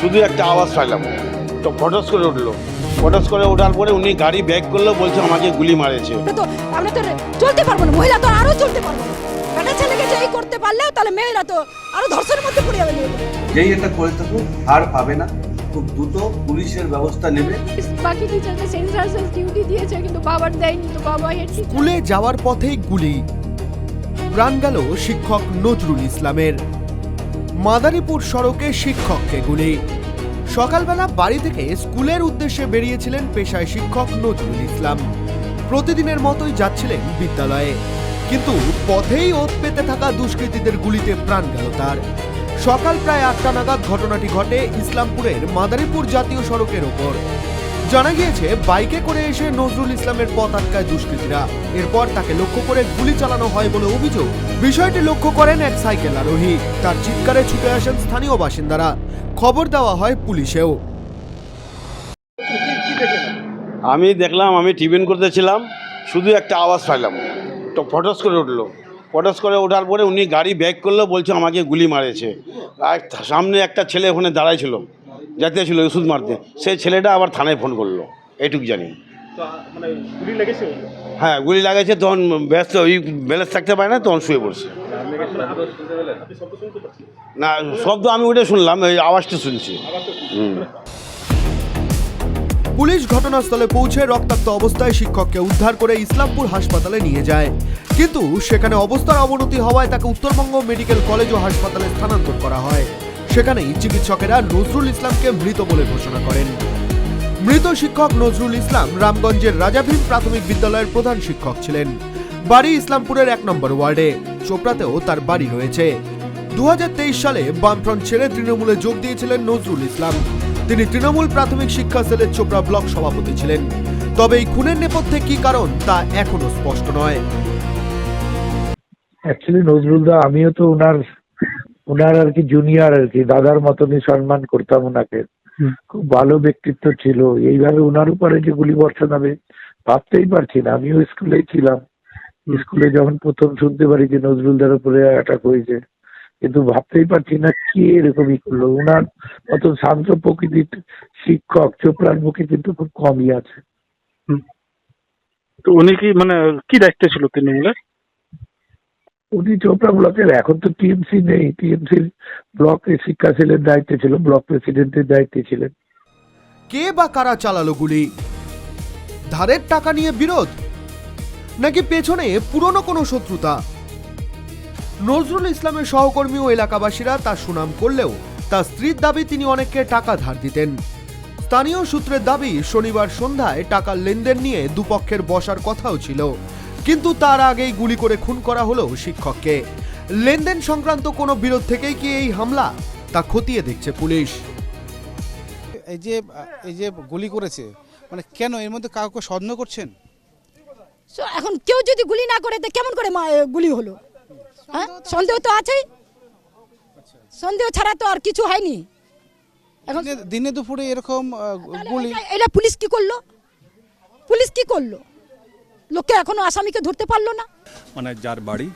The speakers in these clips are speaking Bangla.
শুধু একটা আওয়াজ পাইলাম, তো ফটস করে উঠলো। ফটস করে ওঠার পরে উনি গাড়ি ব্যাক করলো, বলছে আমাকে গুলি মারেছে। তো আমরা তো চলতে পারবো না, মহিলা তো আরো চলতে পারবো না। বেটা ছেলেকে যেই করতে পারলেও তাহলে মেয়েরা তো আরো ধর্ষণের মধ্যে পড়ে যাবে। যেই এটা করে থাকুক হার পাবে না, খুব দ্রুত পুলিশের ব্যবস্থা নেবে। বাকি টিচারকে সেন্সারাল ডিউটি দিয়েছে কিন্তু বাবার দেয়নি, তো বাবা হেড স্কুলে যাওয়ার পথেই গুলি, প্রাণ গেল শিক্ষক নজরুল ইসলামের। মাদারীপুর সড়কে শিক্ষককে গুলি। সকালবেলা বাড়ি থেকে স্কুলের উদ্দেশ্যে বেরিয়েছিলেন পেশায় শিক্ষক নজরুল ইসলাম। প্রতিদিনের মতোই যাচ্ছিলেন বিদ্যালয়ে, কিন্তু পথেই ওত পেতে থাকা দুষ্কৃতীদের গুলিতে প্রাণ গেল তার। সকাল প্রায় 8টা নাগাদ ঘটনাটি ঘটে ইসলামপুরের মাদারীপুর জাতীয় সড়কের ওপর। জানা গিয়েছে বাইকে করে এসে নজরুল ইসলামের পথ আটকায় দুষ্কৃতীরা। এরপর তাকে লক্ষ্য করে গুলি চালানো হয় বলে অভিযোগ। বিষয়টি লক্ষ্য করেন এক সাইকেল আরোহী। তার চিৎকারে ছুটে আসেন স্থানীয় বাসিন্দারা। খবর দেওয়া হয় পুলিশেও। আমি দেখলাম, আমি টিফিন করতেছিলাম, শুধু একটা আওয়াজ পাইলাম, তো ফটস করে উঠলো। ফটস করে ওঠার পরে উনি গাড়ি ব্যাক করলো, বলছে আমাকে গুলি মারেছে। আর সামনে একটা ছেলে ওখানে দাঁড়াই ছিল, জাতীয় ছিল ওষুধ মারতে, সেই ছেলেটা আবার থানায় ফোন করলো, এইটুকু জানি। হ্যাঁ, গুলি লাগেছে, তখন ব্যস্ত, ওই ব্যালেন্স থাকতে পারে না, তখন শুয়ে পড়ছে। না, শব্দ আমি ওটা শুনলাম, ওই আওয়াজটা শুনছি। পুলিশ ঘটনাস্থলে পৌঁছে রক্তাক্ত অবস্থায় শিক্ষককে উদ্ধার করে ইসলামপুর হাসপাতালে নিয়ে যায়, কিন্তু সেখানে অবস্থার অবনতি হওয়ায় তাকে উত্তরবঙ্গ মেডিকেল কলেজ ও হাসপাতালে স্থানান্তর করা হয়। সেখানেই চিকিৎসকেরা নজরুল ইসলামকে মৃত বলে ঘোষণা করেন। মৃত শিক্ষক নজরুল ইসলাম রামগঞ্জের রাজাভীম প্রাথমিক বিদ্যালয়ের প্রধান শিক্ষক ছিলেন। বাড়ি ইসলামপুরের 1 নম্বর ওয়ার্ডে। চোপড়াতেও তার বাড়ি রয়েছে। 2023 সালে বামফ্রন্ট ছেড়ে তৃণমূলে যোগ দিয়েছিলেন নজরুল ইসলাম। তিনি তৃণমূল প্রাথমিক শিক্ষা সেলের চোপড়া ব্লক সভাপতি ছিলেন। তবে এই খুনের নেপথ্যে কি কারণ তা এখনো স্পষ্ট নয়। অ্যাকচুয়ালি নজরুলদা, আমিও তো ওনার আর কি জুনিয়র, আর কি দাদার মতনই সম্মান করতাম ওনাকে। খুব ভালো ব্যক্তিত্ব ছিল। এইভাবে ওনার উপরে যে গুলি বর্ষণ হবে ভাবতেই পারছি না। আমিও স্কুলেই ছিলাম। স্কুলে যখন প্রথম শুনতে পারি যে নজরুলদার উপরে অ্যাটাক হয়েছে, কিন্তু ভাবতেই পারছি না কে এরকমই করলো। ওনার মতো শান্ত প্রকৃতির শিক্ষক চোপড়ার মুখে কিন্তু খুব কমই আছে। তো উনি কি মানে কি দায়িত্ব ছিল তৃণমূলের? উনি চোপড়া ব্লকের, এখন তো টিএমসি নেই, টিএমসির ব্লকের শিক্ষা সেলের দায়িত্বে ছিল, ব্লক প্রেসিডেন্টের দায়িত্বে ছিলেন। কে বা কারা চালালো গুলি? ধারের টাকা নিয়ে বিরোধ, নাকি পেছনে পুরনো কোনো শত্রুতা? নজরুল ইসলামের সহকর্মী ও এলাকাবাসীরা তার সুনাম করলেও তার স্ত্রীর দাবি তিনি অনেককে টাকা ধার দিতেন। স্থানীয় সূত্রের দাবি শনিবার সন্ধ্যায় টাকার লেনদেন নিয়ে দুপক্ষের বসার কথাও ছিল, কিন্তু তার আগেই গুলি করে খুন করা হলো শিক্ষককে। লেনদেন সংক্রান্ত কোনো বিরোধ থেকেই কি এই হামলা, তা খতিয়ে দেখছে পুলিশ। এই যে গুলি করেছে, মানে কেন এর মধ্যে কাউকে সন্দেহ করছেন? এখন কেউ যদি গুলি না করে তো কেমন করে গুলি হলো? হ্যাঁ, সন্দেহ তো আছেই। সন্দেহ ছাড়া তো আর কিছু হয়নি। এখন দিনে দুপুরে এরকম গুলি, এটা পুলিশ কি করলো? পুলিশ কি করলো? লোককে এখনো আসামিকে ধরতে পারলো না। মানে যার বাড়ি,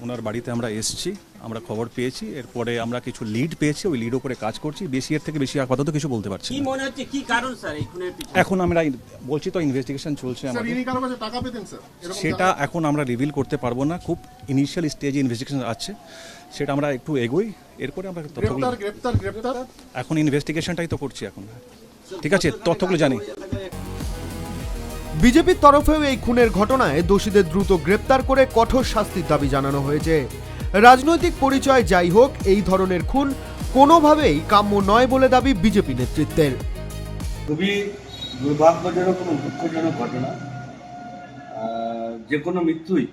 ওনার বাড়িতে আমরা এসেছি, আমরা খবর পেয়েছি, এরপরে আমরা কিছু লিড পেয়েছি, ওই লিড উপরে কাজ করছি। বেশি এর থেকে বেশি আপাতত কিছু বলতে পারছি না। কি মনে হচ্ছে, কি কারণ স্যার এই খুনের পিছনে? এখন আমরা বলছি তো ইনভেস্টিগেশন চলছে আমাদের, সেটা এখন আমরা রিভিল করতে পারবো না। খুব ইনিশিয়াল স্টেজে ইনভেস্টিগেশন আছে, সেটা আমরা একটু এগোই, এরপরে আমরা তথ্যগুলো, এখন ইনভেস্টিগেশনটাই তো করছি এখন। ঠিক আছে, তথ্যগুলো জানি। বিজেপির তরফেও এই খুনের ঘটনায় দোষীদের দ্রুত গ্রেপ্তার করে কঠোর শাস্তির দাবি জানানো হয়েছে। রাজনৈতিক পরিচয় যাই হোক, এই ধরনের খুন কোনোভাবেই কাম্য নয় বলে দাবি বিজেপি নেতৃত্বের। খুবই দুর্ভাগ্যজনক এবং দুঃখজনক ঘটনা। যে কোনো মৃত্যুই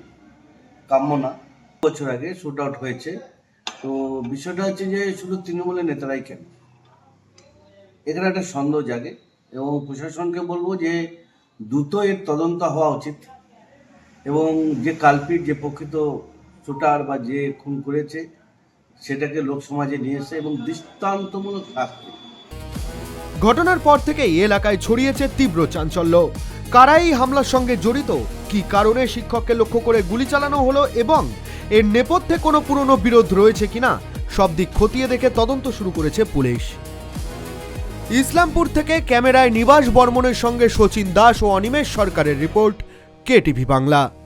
কাম্য না। বছর আগে শুট আউট হয়েছে। তো বিষয়টা হচ্ছে যে শুধু তৃণমূলের নেতারাই কেন, এখানে একটা সন্দেহ জাগে এবং প্রশাসনকে বলবো যে দ্রুত এর তদন্ত হওয়া উচিত এবং যে কালপিট, যে প্রকৃত শুটার বা যে খুন করেছে সেটাকে লোকসমাজে নিয়ে এসে এবং দৃষ্টান্তমূলক শাস্তি। ঘটনার পর থেকেই এলাকায় ছড়িয়েছে তীব্র চাঞ্চল্য। কারা এই হামলার সঙ্গে জড়িত, কি কারণে শিক্ষককে লক্ষ্য করে গুলি চালানো হলো এবং এর নেপথ্যে কোনো পুরনো বিরোধ রয়েছে কিনা, সব দিক খতিয়ে দেখে তদন্ত শুরু করেছে পুলিশ। ইসলামপুর থেকে ক্যামেরায় নিবাস বর্মনের সঙ্গে শচীন দাস ও অনিমেষ সরকারের রিপোর্ট, KTV বাংলা।